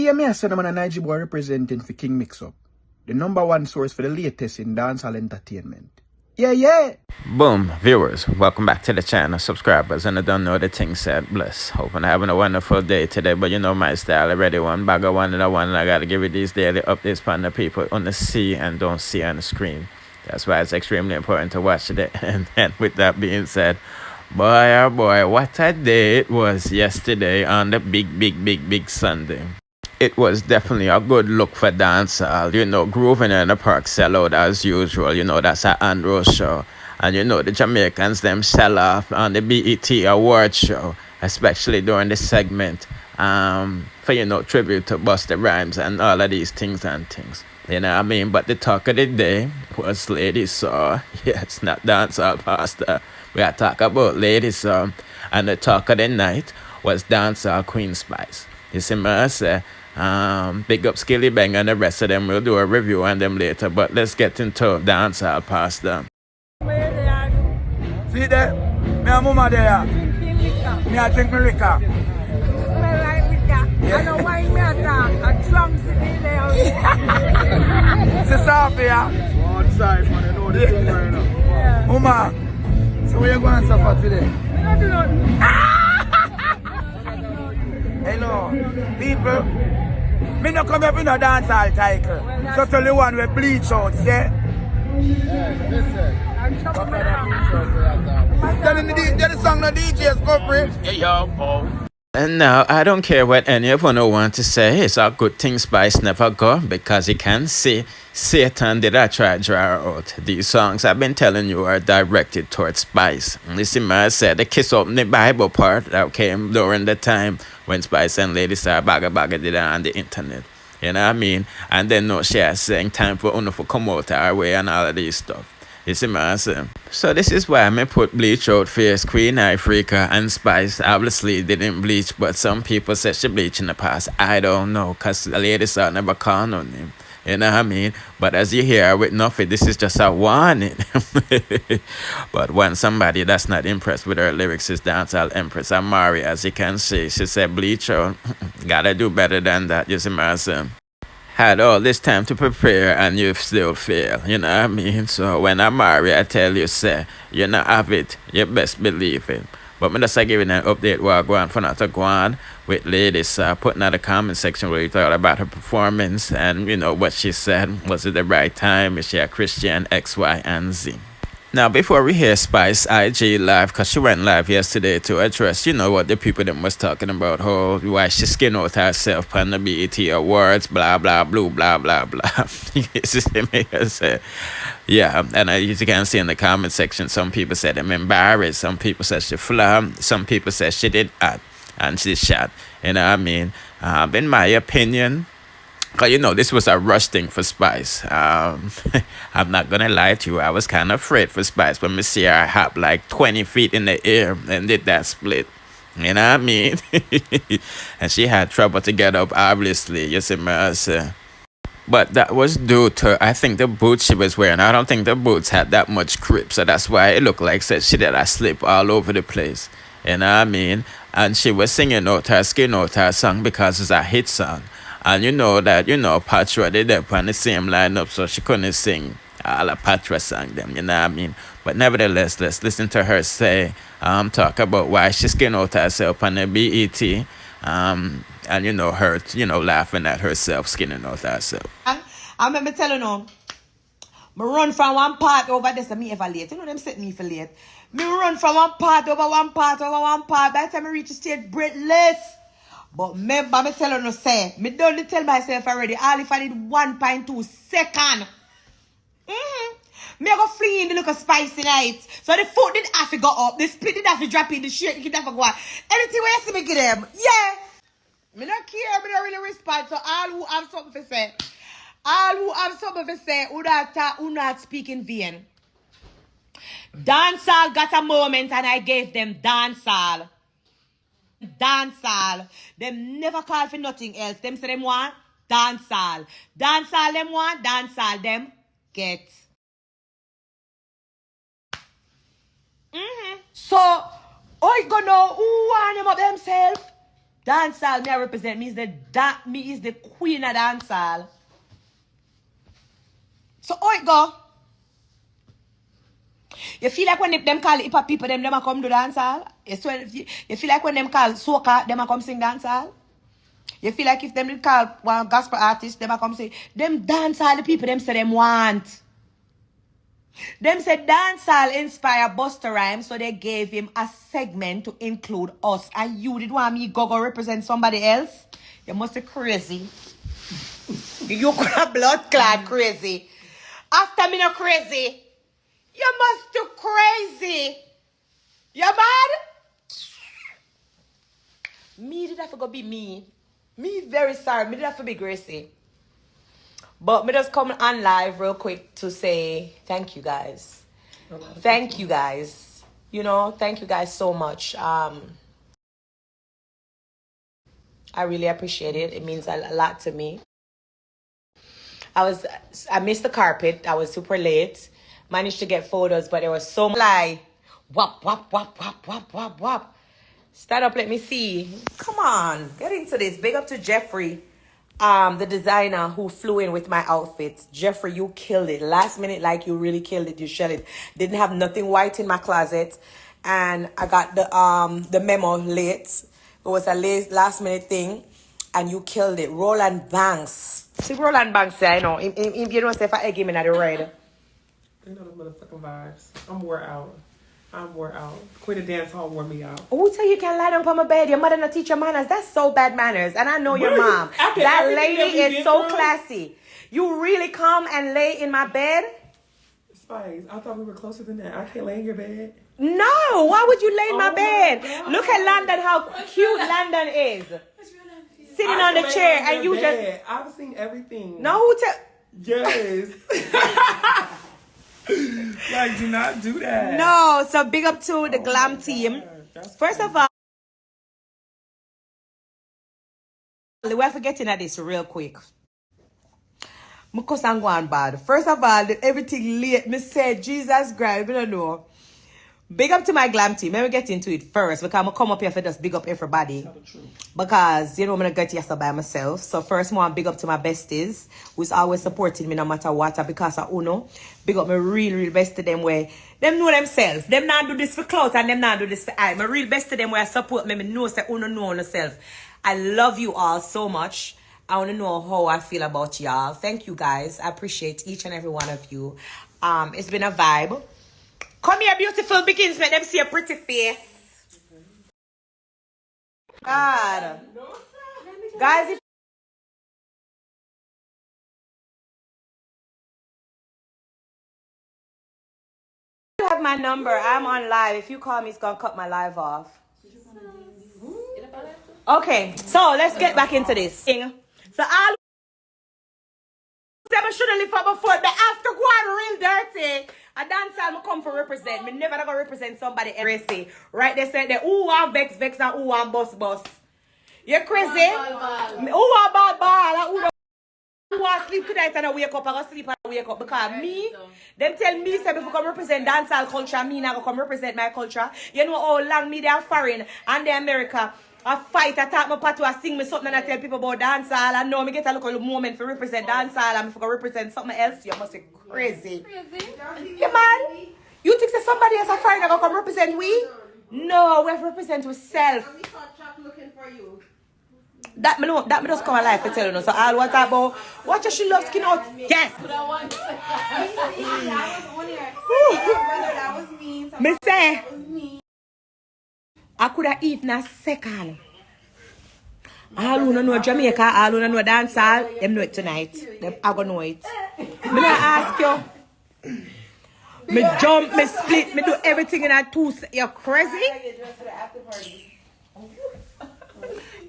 Hear me, I said I'm a Nigeria boy representing for King Mix-Up, the #1 source for the latest in dancehall entertainment. Yeah. Boom, viewers, welcome back to the channel, subscribers, and I don't know the thing said, bless. Hoping having a wonderful day today, but you know my style, already one bag of one and I gotta give you these daily updates from the people on the see and don't see on the screen. That's why it's extremely important to watch it. And with that being said, boy oh boy, what a day it was yesterday on the big Sunday. It was definitely a good look for dancehall. You know, grooving in the park sell out as usual. You know, that's an Andrew show. And you know, the Jamaicans, them sell off on the BET award show, especially during the segment for, you know, tribute to Busta Rhymes and all of these things and things. You know what I mean? But the talk of the day was Lady Saw. Yes, not dancehall pastor. We are talking about Lady Saw. And the talk of the night was dancehall Queen Spice. You see me, I say, big up Skilly Bang and the rest of them. We'll do a review on them later, but let's get into dancehall past them. See there? Me and mama there. Me a drink me liquor. Smell like liquor. I know why me a talk. A drunk sitting there. Sister up here. One side, man, you know the thing right now. Yeah. Mama, so where you going to suffer today? We don't do nothing. Hello, people. Me no come here for no dancehall title. So tell the one with bleach out, yeah? Listen, I'm trouble with that. Tell the song the DJ's corporate. And now, I don't care what any of you want to say. It's a good thing Spice never go, because you can see Satan did I try to draw out. These songs I've been telling you are directed towards Spice. Listen, I said the kiss up the Bible part that came during the time when Spice and Lady Star Bagga did it on the internet. You know what I mean? And then no she is saying time for Uno to come out our way and all of these stuff. You see me, I say. So this is why I put bleach out face Queen Ifrika and Spice obviously didn't bleach, but some people said she bleached in the past. I don't know, because the Lady Star never called on him. You know what I mean? But as you hear with nothing, this is just a warning. But when somebody that's not impressed with her lyrics is dancehall Empress Amari, as you can see, she said bleach out. Gotta do better than that, you see my son. Had all this time to prepare and you still fail, you know what I mean? So when Amari, I tell you, say, you not have it, you best believe it. But I'm just giving an update while going for not to go on with ladies putting out a comment section where you thought about her performance and, you know, what she said. Was it the right time? Is she a Christian? X, Y, and Z. Now, before we hear Spice IG live, because she went live yesterday to address, you know what the people that was talking about, why she skin out herself on the BET Awards, blah, blah, blah, blah, blah, blah. Yeah, and as you can see in the comment section, some people said I'm embarrassed, some people said she flubbed, some people said she did act, and she shot. You know what I mean? In my opinion, because, you know, this was a rush thing for Spice. I'm not going to lie to you. I was kind of afraid for Spice when we see her hop like 20 feet in the air and did that split. You know what I mean? And she had trouble to get up, obviously. You see me? But that was due to, I think, the boots she was wearing. I don't think the boots had that much grip. So that's why it looked like she did a slip all over the place. You know what I mean? And she was singing out her skin out her song because it's a hit song. And you know that, you know, Patra did up on the same lineup, so she couldn't sing all of Patra sang them, you know what I mean? But nevertheless, let's listen to her say, talk about why she skin out herself on the BET, and, you know, her, you know, laughing at herself, skinning out herself. I remember telling them, I run from one part over this and me ever late. You know them set me for late. Me run from one part over one part over one part. By the time I reach the stage, breathless. But remember, me tell you, say, me don't tell myself already, all if I did 1.2 second. Me go flee in the look of spicy night. So the foot did have to go up, the split did have to drop in, the shit did have to go out. Anything where you see me get them, yeah. Me don't care, me don't really respond. So all who have something to say, who not speak in vain. Dancehall got a moment and I gave them dancehall. Dancehall. Them never call for nothing else. Them say them want dancehall. Dancehall them want, dancehall them get. So, I gonna know who want them up themselves? Dancehall, me I represent. Me is the queen of dancehall. So how it go? You feel like when them call hip hop people, them a come do dancehall? You feel like when them call soca, them a come sing dancehall? You feel like if them call one gospel artist, them a come say, them dancehall the people, them say them want. Them said dancehall inspire Busta Rhymes, so they gave him a segment to include us. And you did want me go represent somebody else? You must be crazy. You could have blood clot crazy. After me no crazy. You must be crazy. You mad? Me did have to go be me. Me very sorry. Me did have to be Gracie. But me just come on live real quick to say thank you guys. Thank you guys. You know, thank you guys so much. I really appreciate it. It means a lot to me. I missed the carpet. I was super late. Managed to get photos, but there was so much like wap wap wap wap wap wap wap. Stand up, let me see. Come on, get into this. Big up to Jeffrey. The designer who flew in with my outfits. Jeffrey, you killed it. Last minute, like you really killed it. You shelled it. Didn't have nothing white in my closet. And I got the memo late. It was a last minute thing. And you killed it. Roland Banks. See, Roland Banks say, I know. You know, say if I give him the red. You know the motherfucking vibes. I'm wore out. Queen of Dance Hall wore me out. Who tell you can't lie down on my bed? Your mother not teach your manners. That's so bad manners. And I know your mom. That lady is so classy. You really come and lay in my bed? Spice, I thought we were closer than that. I can't lay in your bed. No, why would you lay in my bed? Look at London, how cute London is. Sitting on the chair and you just... I've seen everything. No, who tell... Yes. Like, do not do that. No, so big up to the glam team. First of all, we're forgetting at this real quick. Because I'm going bad. First of all, everything late. Me said, Jesus Christ, I don't know. Big up to my glam team. Let me get into it first because I'm going to come up here for just big up everybody. Because, you know, I'm going to get here by myself. So first, I want big up to my besties who's always supporting me no matter what. Because of Uno. Big up my real best to them where them know themselves. Them not do this for clout and them not do this for I. My real best to them where I support me. Me know say Uno know yourself. I love you all so much. I want to know how I feel about y'all. Thank you guys. I appreciate each and every one of you. It's been a vibe. Come here, beautiful bikinis. Make them see a pretty face. God. Guys, if you have my number, I'm on live. If you call me, it's going to cut my live off. Okay, so let's get back into this. So all them should have lived for before, but after going real dirty, a dancer will come for represent. Me never gonna represent somebody else. Right? They said that who want vex and who want boss. You crazy? Who want ball? Who want sleep tonight and I wake up? I go sleep and I wake up because me, them tell me say if I come represent dancehall culture, me not gonna come represent my culture. You know how long me they are foreign and they America. I fight, I talk my part, I sing me something and I tell people about dancehall. I know me get a little moment for represent dancehall and if I represent something else, you must be crazy. Yeah, man. You think that somebody else a foreigner gonna come represent we? No, we have to represent ourselves. That me just come alive to tell you. So all what about watch her, she loves skin out. Yes. Me say I could have eaten a second. All who don't know Jamaica, all who don't know dancehall, them know it tonight. Them I gonna know it. Me not ask you. Me jump, me split, me do everything in a two. You're crazy?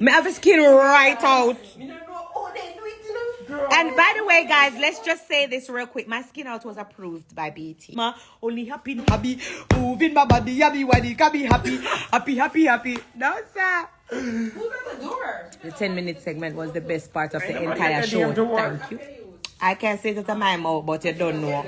Me have a skin right out. And by the way, guys, let's just say this real quick. My skin out was approved by BT. Only happy, moving my body, yabby, waddy, be happy. No, sir. Who's at the door? The 10-minute segment was the best part of the entire show. Thank you. I can't say it to my mouth, but you don't know.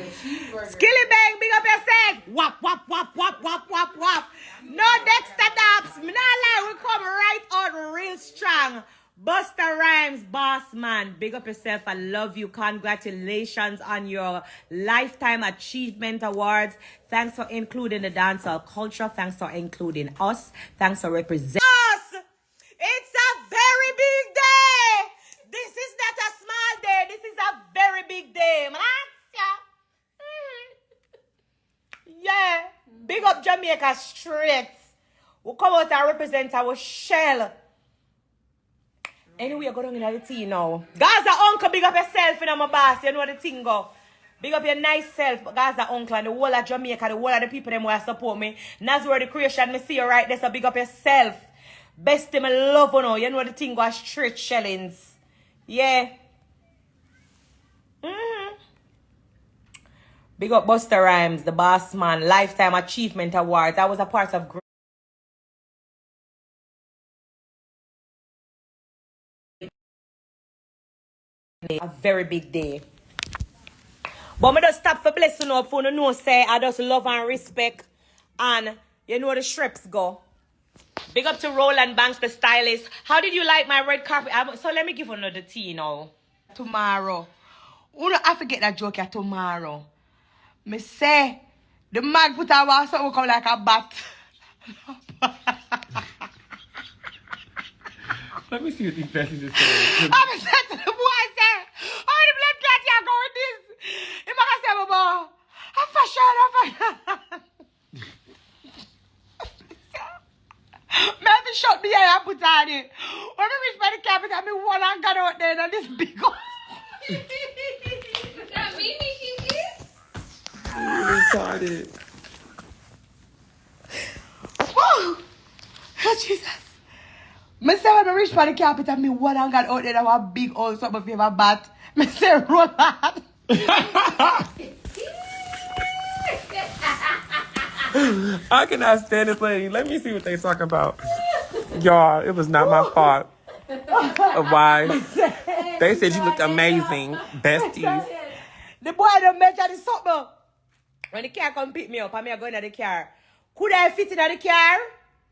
Skilly Bang, big up yourself. Wap, wap, wap, wap, wap, wap, wap. No Dexter Daps. Me not lie, we come right out real strong. Busta Rhymes, boss man. Big up yourself. I love you. Congratulations on your Lifetime Achievement Awards. Thanks for including the dancehall culture. Thanks for including us. Thanks for representing us. It's a very big day. This is not a small day. This is a very big day. Yeah. Big up Jamaica straight. We come out and represent our shell. Anyway, go down in the tea now. Gaza uncle, big up yourself, you know, my boss. You know the thing go. Big up your nice self, Gaza uncle, and the whole of Jamaica, the whole of the people them who support me. Nazware the creation, me see you right there, so big up yourself. Best me love you know the thing go straight shellings. Yeah. Big up Busta Rhymes, the boss man, Lifetime Achievement Awards. I was a part of a very big day. But me just stop for blessing up for no say I just love and respect. And you know the Shreps go. Big up to Roland Banks, the stylist. How did you like my red carpet? So let me give another tea now. Tomorrow. I forget that joke here tomorrow. Me say the man put our something come like a bat. Let me see what these messages say. I'm saying to the boy, say, oh, the blood clot here go with this. If I can say, Baba, I'm fashion. Maybe shot me here and put on it. When I reach by the capital, me one and got out there and this big one. That me making this? Retarded. Oh, Jesus. Me say when I reach by the capital, me one and got out there and one big old something of a bat. Me say, roll that. I cannot stand this lady. Let me see what they talking about. Y'all, it was not my fault. Why? They said you looked amazing. Besties. The boy don't measure the something. When the car come pick me up, and me going in the car. Could I fit in the car?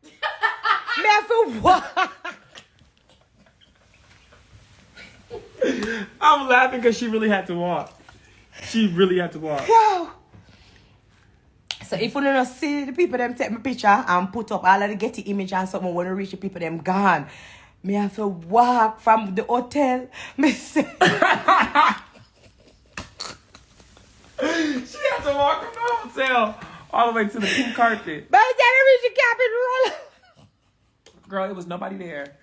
Me have to walk. I'm laughing because she really had to walk. She really had to walk. Yo. So if you don't see the people them take my picture and put up all of the Getty image and something when you reach the people them gone. Me have to walk from the hotel. Me say She had to walk from the hotel all the way to the pink carpet. by the time I reach the cabin roll. Girl, it was nobody there.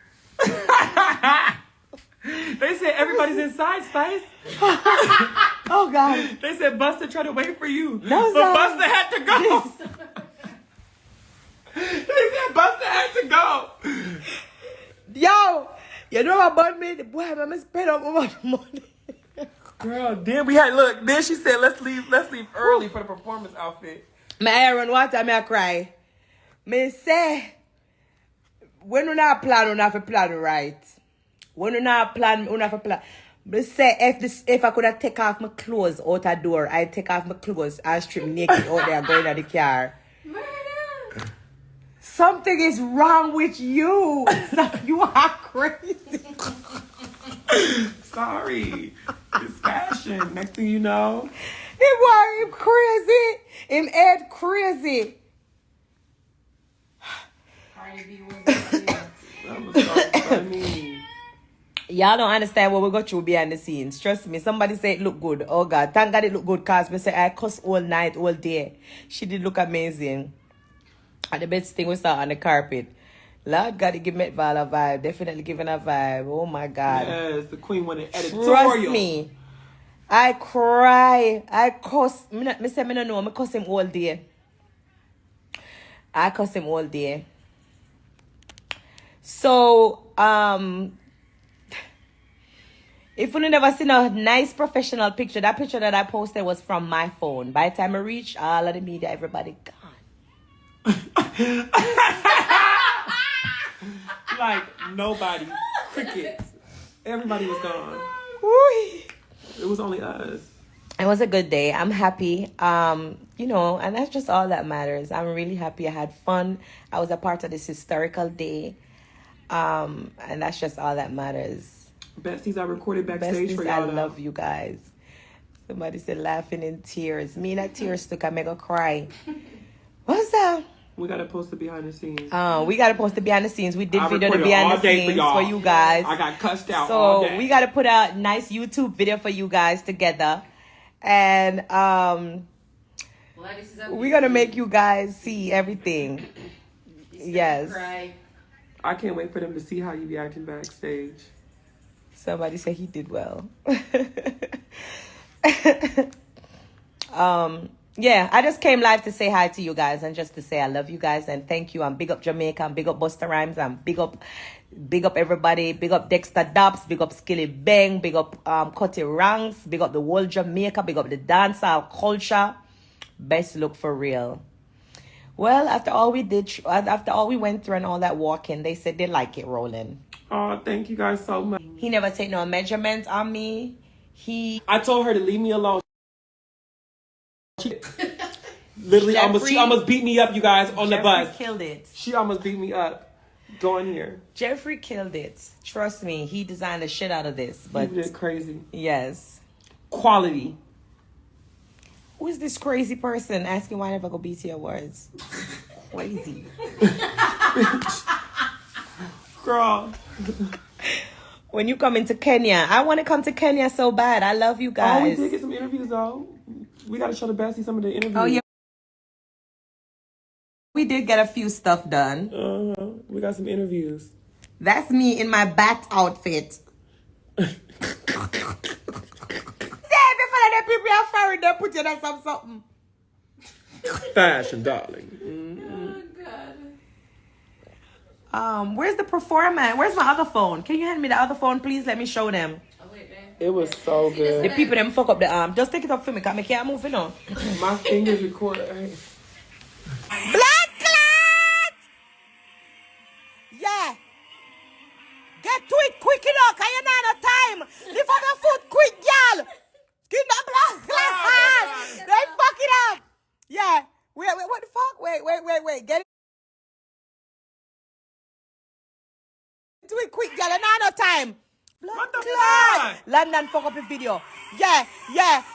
They said everybody's inside, Spice. Oh God. They said Busta tried to wait for you. No, but sir. Busta had to go. They said Busta had to go. Yo, you know what about me? The boy I'm gonna spend up all the money. Girl, then we had look. Then she said, "Let's leave early for the performance outfit." My hair run water, me I cry. Me say, when you not plan, you have to plan right. When you not plan, you have to plan. Me say, if I could have take off my clothes out the door, I'd take off my clothes and strip naked out there going to the car. Murder. Something is wrong with you. You are crazy. Sorry, it's fashion. Next thing you know, Him boy, him crazy. Him head crazy. Cardi B was that was so funny. Y'all don't understand what we go through behind the scenes. Trust me. Somebody say it look good. Oh God, thank God it look good. Cause me say I cuss all night, all day. She did look amazing. And the best thing we saw on the carpet. Lord God, it give me a vibe. Definitely giving a vibe. Oh my God. Yes, the queen went in editorial. Trust me. I cry. I cuss. Me say me no know. Me cuss him all day. I cuss him all day. So, if you never seen a nice professional picture, that picture that I posted was from my phone. By the time I reached all of the media, everybody gone. Like nobody, crickets. Everybody was gone. Ooh. It was only us. It was a good day. I'm happy. And that's just all that matters. I'm really happy. I had fun. I was a part of this historical day. And that's just all that matters. Besties, I recorded backstage for Besties, I y'all. love you guys. Somebody said laughing in tears. Me not tears took. I make her cry. What's that? We gotta post the behind the scenes. We gotta post the behind the scenes. We did I video the recorded behind all the day for scenes y'all. for you guys. I got cussed out all So day. we gotta put a nice YouTube video for you guys together. And we're gonna make you guys see everything. Yes. Cry. I can't wait for them to see how you be acting backstage. Somebody said he did well. Yeah, I just came live to say hi to you guys and just to say I love you guys and thank you. And big up Jamaica and big up Busta Rhymes and big up everybody. Big up Dexter Dobbs, big up Skilly Bang, big up Cutty Ranks, big up the whole Jamaica, big up the dancehall culture. Best look for real. Well, after all we went through and all that walking, they said they like it rolling. Oh, thank you guys so much. He never take no measurements on me. I told her to leave me alone. Literally, she almost beat me up, you guys, on the bus. Jeffrey killed it. She almost beat me up going here. Jeffrey killed it. Trust me, he designed the shit out of this. But He did crazy. yes. Quality. Who is this crazy person asking why I never go BT Awards? Crazy. Girl. When you come into Kenya, I want to come to Kenya so bad. I love you Oh, we guys. did get some interviews, though. We got to show the bestie some of the interviews. Oh, yeah. We did get a few stuff done. We got some interviews. That's me in my bat outfit. Say, before they people are firing, they put you in something. Fashion, darling. Oh, God. Where's the performer? Where's my other phone? Can you hand me the other phone, please? Let me show them. Oh, wait, man. It was so The good. people them fuck up the arm. Just take it up for me, cause I can't move, you know. My fingers record. Blood clot! Yeah. Get to it quick enough, cause you not no time. Lift up your foot quick, y'all. Get the blood clot. They fuck it up. Yeah. Wait, what the fuck? Wait. Get to it quick, y'all. You not no time. Blood What the clot. fuck? London fuck up the video. Yeah.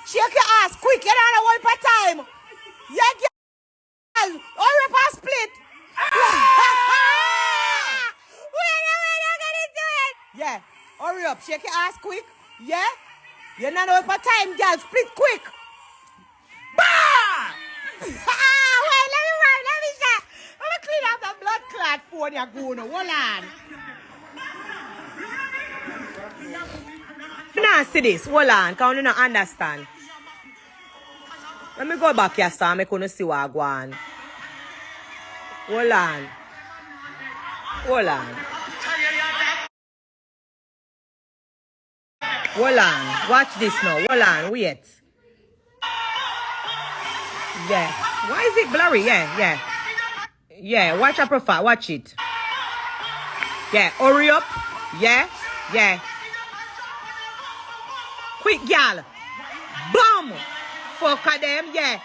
Shake your ass quick. You don't know one per time. Yeah, girl. Hurry up and split. Wait, get into it. Yeah. Hurry up. Shake your ass quick. Yeah. You don't know one per time, girl. Split quick. Bah! Wait, let me check. Let me clean up the blood clot phone you're going to. Hold on. Now see this. Hold on. Because you don't understand. Let me go back here, so I couldn't see what I go on. Hold on. Watch this now. Hold on. Wait. Yeah. Why is it blurry? Yeah. Watch your profile. Watch it. Yeah. Hurry up. Yeah. Quick, y'all. Boom. Fuck of them. Yeah.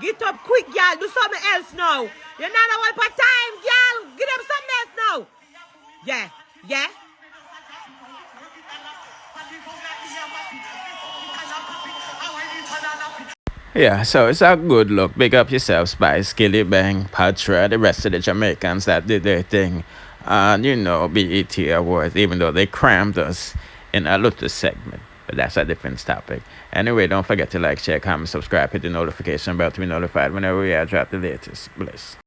Get up quick, y'all. Do something else now. You're not a one per time, y'all. Give them something else now. Yeah. Yeah, so it's a good look. Big up yourself, Spice, Skilly Bang, Patra, the rest of the Jamaicans that did their thing. And, BET Awards, even though they crammed us in a little segment. But that's a different topic. Anyway, don't forget to like, share, comment, subscribe, hit the notification bell to be notified whenever we drop the latest. Bless.